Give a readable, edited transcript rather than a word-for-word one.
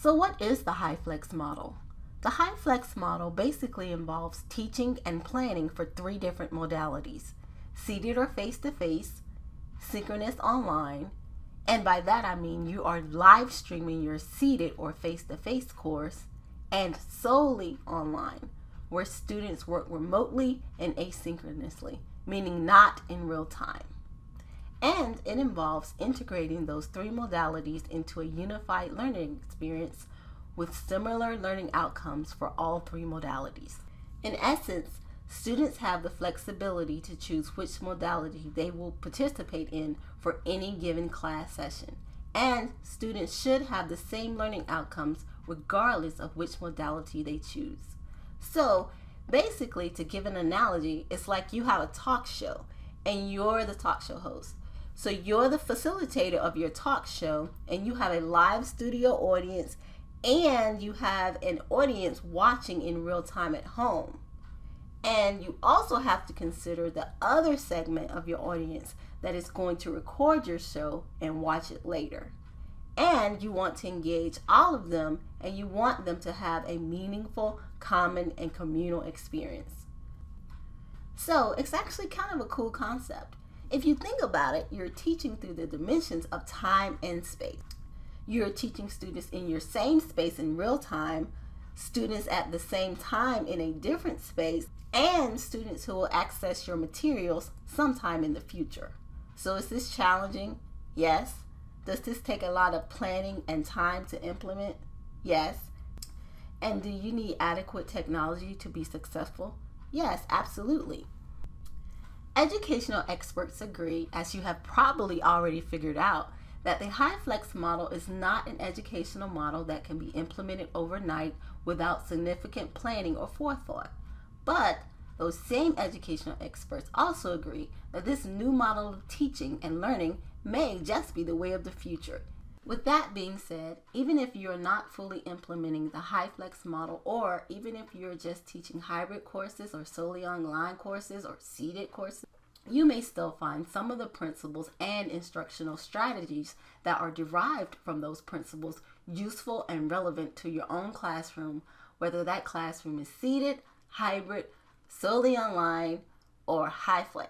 So what is the HyFlex model? The HyFlex model basically involves teaching and planning for three different modalities: seated or face-to-face, synchronous online, and by that I mean you are live streaming your seated or face-to-face course, and solely online, where students work remotely and asynchronously, meaning not in real time. And it involves integrating those three modalities into a unified learning experience with similar learning outcomes for all three modalities. In essence, students have the flexibility to choose which modality they will participate in for any given class session. And students should have the same learning outcomes regardless of which modality they choose. So basically, to give an analogy, it's like you have a talk show and you're the talk show host. So you're the facilitator of your talk show and you have a live studio audience and you have an audience watching in real time at home. And you also have to consider the other segment of your audience that is going to record your show and watch it later. And you want to engage all of them and you want them to have a meaningful, common, and communal experience. So it's actually kind of a cool concept. If you think about it, you're teaching through the dimensions of time and space. You're teaching students in your same space in real time, students at the same time in a different space, and students who will access your materials sometime in the future. So is this challenging? Yes. Does this take a lot of planning and time to implement? Yes. And do you need adequate technology to be successful? Yes, absolutely. Educational experts agree, as you have probably already figured out, that the HyFlex model is not an educational model that can be implemented overnight without significant planning or forethought. But those same educational experts also agree that this new model of teaching and learning may just be the way of the future. With that being said, even if you're not fully implementing the HyFlex model, or even if you're just teaching hybrid courses or solely online courses or seated courses, you may still find some of the principles and instructional strategies that are derived from those principles useful and relevant to your own classroom, whether that classroom is seated, hybrid, solely online, or HyFlex.